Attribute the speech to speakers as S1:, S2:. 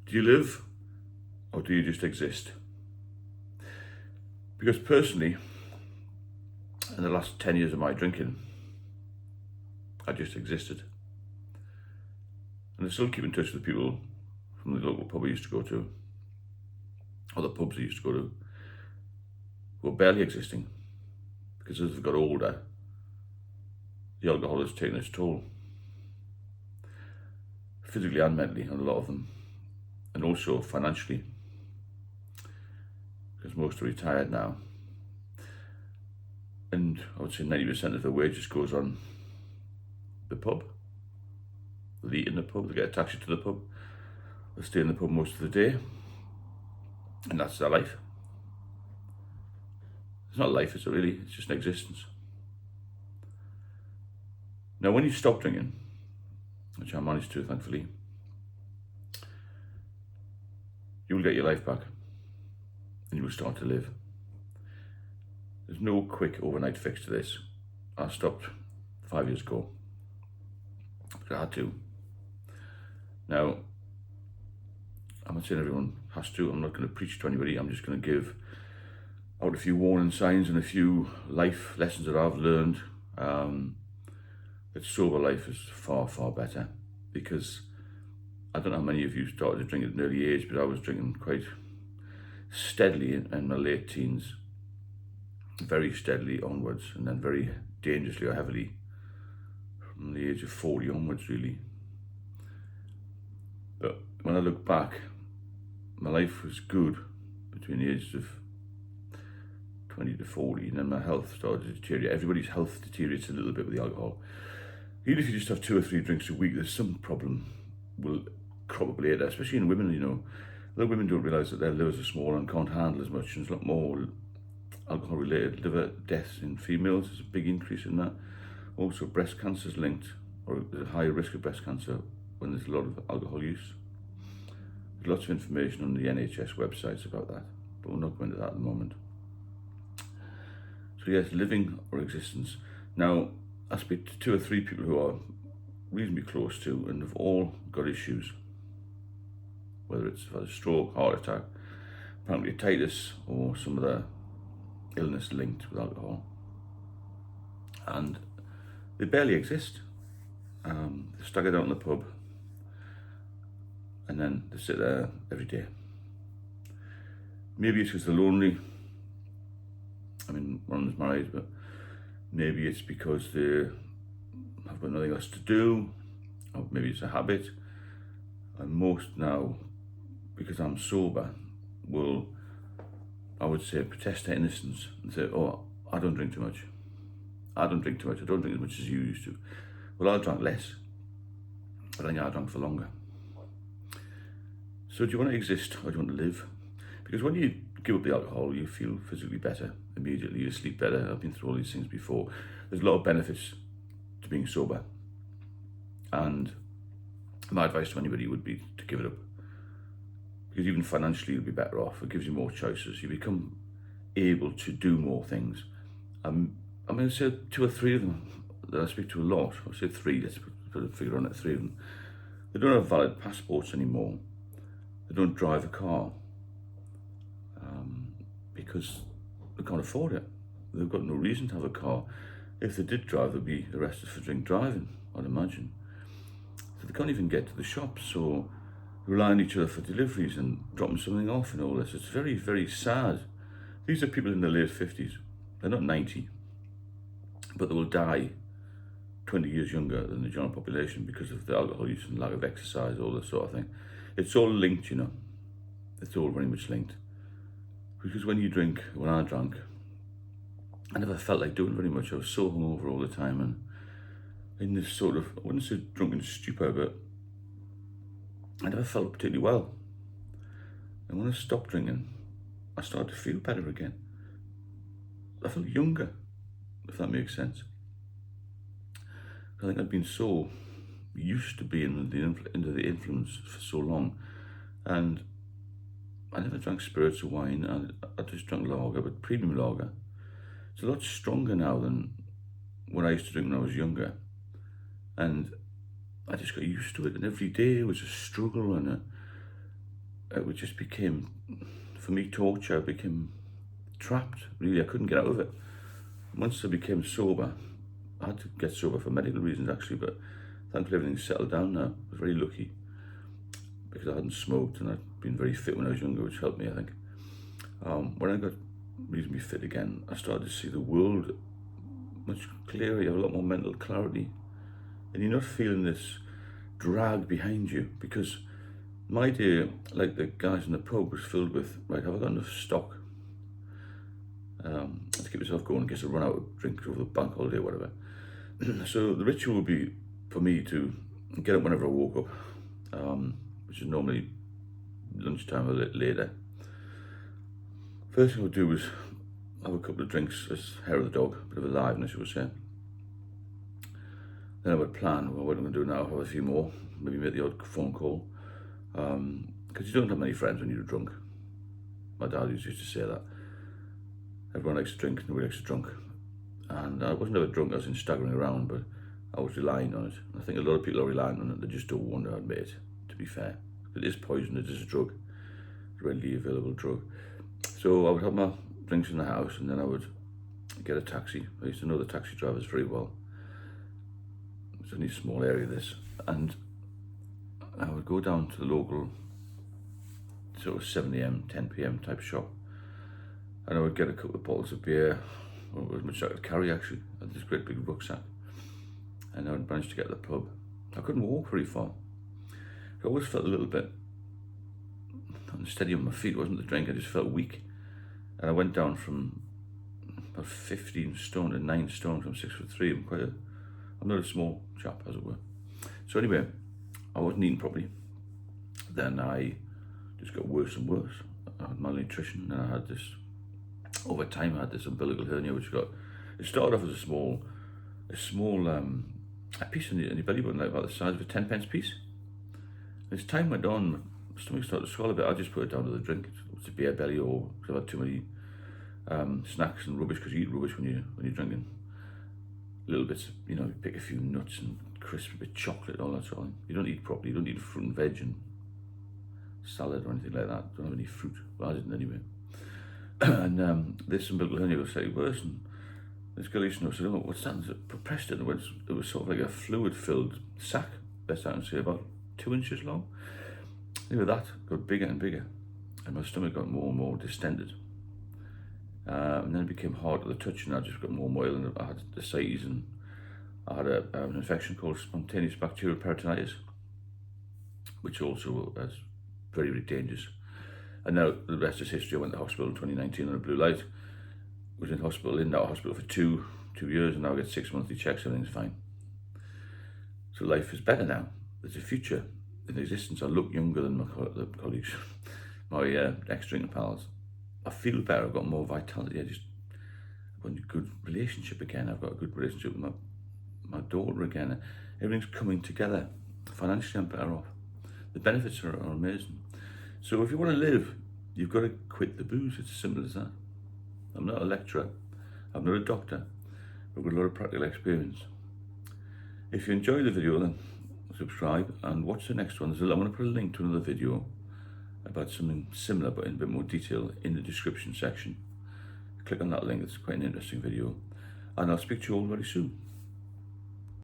S1: Do you live or do you just exist? Because personally, in the last 10 years of my drinking, I just existed. And I still keep in touch with people from the local pub I used to go to, or the pubs I used to go to, who are barely existing. Because as they've got older, the alcohol has taken its toll. Physically and mentally on a lot of them. And also financially. Because most are retired now. And I would say 90% of their wages goes on the pub. They eat in the pub, they get a taxi to the pub, they stay in the pub most of the day, and that's their life. It's not life, is it really? It's just an existence. Now, when you stop drinking, which I managed to, thankfully, you will get your life back, and you will start to live. There's no quick overnight fix to this. I stopped 5 years ago, but I had to. Now, I'm not saying everyone has to. I'm not going to preach to anybody. I'm just going to give out a few warning signs and a few life lessons that I've learned. That sober life is far, far better, because I don't know how many of you started to drink at an early age, but I was drinking quite steadily in my late teens, very steadily onwards, and then very dangerously or heavily from the age of 40 onwards, really. But when I look back, my life was good between the ages of 20 to 40, and then my health started to deteriorate. Everybody's health deteriorates a little bit with the alcohol. Even if you just have 2 or 3 drinks a week, there's some problem will crop up later, especially in women, you know. A lot of women don't realise that their livers are small and can't handle as much, and there's a lot more alcohol-related liver deaths in females. There's a big increase in that. Also, breast cancer is linked, or there's a higher risk of breast cancer when there's a lot of alcohol use. There's lots of information on the NHS websites about that, but we'll not go into that at the moment. So yes, living or existence. Now, I speak to 2 or 3 people who are reasonably close to, and have all got issues. Whether it's had a stroke, heart attack, pancreatitis, or some other illness linked with alcohol. And they barely exist. They're staggered out in the pub, and then they sit there every day. Maybe it's because they're lonely. I mean, one of them's married, but maybe it's because they have got nothing else to do, or maybe it's a habit. And most now, because I'm sober, will, I would say, protest their innocence and say, oh, I don't drink too much. I don't drink too much. I don't drink as much as you used to. Well, I drank less, but I think I drank for longer. So do you want to exist or do you want to live? Because when you give up the alcohol, you feel physically better immediately. You sleep better. I've been through all these things before. There's a lot of benefits to being sober. And my advice to anybody would be to give it up. Because even financially, you'll be better off. It gives you more choices. You become able to do more things. I'm going to say 2 or 3 of them that I speak to a lot. I'll say 3, let's put a figure on it, 3 of them. They don't have valid passports anymore. They don't drive a car because they can't afford it. They've got no reason to have a car. If they did drive, they'd be arrested for drink driving, I'd imagine. So they can't even get to the shops, so rely on each other for deliveries and dropping something off and all this. It's very, very sad. These are people in their late 50s. They're not 90, but they will die 20 years younger than the general population because of the alcohol use and lack of exercise, all this sort of thing. It's all linked, you know. It's all very much linked. Because when you drink, when I drank, I never felt like doing very much. I was so hungover all the time, and in this sort of, I wouldn't say drunken stupor, but I never felt particularly well. And when I stopped drinking, I started to feel better again. I felt younger, if that makes sense. I think I'd been so used to being into the influence for so long, and I never drank spirits or wine. I just drank lager, but premium lager. It's a lot stronger now than what I used to drink when I was younger, and I just got used to it. And every day was a struggle, and it just became, for me, torture. I became trapped, really. I couldn't get out of it. Once I became sober, I had to get sober for medical reasons actually, but thankfully everything's settled down now. I was very lucky because I hadn't smoked and I'd been very fit when I was younger, which helped me, I think. When I got reasonably fit again, I started to see the world much clearer. You have a lot more mental clarity, and you're not feeling this drag behind you, because my day, like the guys in the pub, was filled with, right, have I got enough stock to keep myself going in case I run out of drinks over the bank holiday or whatever. So the ritual would be for me to get up whenever I woke up, which is normally lunchtime or a little later. First thing I would do was have a couple of drinks as hair of the dog, a bit of aliveness, you would say. Then I would plan, well, what I'm going to do now, have a few more, maybe make the odd phone call, because you don't have many friends when you're drunk. My dad used to say that. Everyone likes to drink, nobody likes to drunk. And I wasn't ever drunk as in staggering around, but I was relying on it. And I think a lot of people are relying on it, they just don't want to admit it, to be fair. It is poison, it is a drug, a readily available drug. So I would have my drinks in the house and then I would get a taxi. I used to know the taxi drivers very well. It's only a small area, this. And I would go down to the local sort of 7 AM, 10 PM type shop. And I would get a couple of bottles of beer, or as much as I could carry actually. I had this great big rucksack. And I would manage to get to the pub. I couldn't walk very far. I always felt a little bit unsteady on my feet. It wasn't the drink, I just felt weak. And I went down from about 15 stone to 9 stone from 6'3". I'm not a small chap, as it were. So anyway, I wasn't eating properly. Then I just got worse and worse. I had malnutrition, and I had this, over time I had this umbilical hernia, which it started off as a small a piece in your belly button, like about the size of a 10p piece. As time went on, my stomach started to swell a bit. I just put it down to the drink. It's a beer belly, or because I've had too many snacks and rubbish, because you eat rubbish when you're drinking. Little bits, you know, you pick a few nuts and crisps, a bit of chocolate, all that sort of thing. You don't eat properly. You don't eat fruit and veg and salad or anything like that. You don't have any fruit. Well, I didn't anyway. And this umbilical hernia was slightly worse, and this girl used to know, said, "Oh, what's that?" And I pressed it, and it was sort of like a fluid-filled sack, best I can say, about 2 inches long. Anyway, that got bigger and bigger, and my stomach got more and more distended. And then it became hard to the touch, and I just got more and more ill, and I had ascites, and I had an infection called spontaneous bacterial peritonitis, which also is very, very dangerous. And now the rest is history. I went to hospital in 2019 on a blue light. Was in that hospital for two years, and now I get 6 monthly checks. Everything's fine. So life is better now. There's a future in existence. I look younger than my colleagues, my ex-drinking pals. I feel better. I've got more vitality. I've got a good relationship again. I've got a good relationship with my daughter again. Everything's coming together. Financially, I'm better off. The benefits are amazing. So if you want to live, you've got to quit the booze. It's as simple as that. I'm not a lecturer. I'm not a doctor. I've got a lot of practical experience. If you enjoy the video, then subscribe and watch the next one. I'm going to put a link to another video about something similar but in a bit more detail in the description section. Click on that link. It's quite an interesting video. And I'll speak to you all very soon.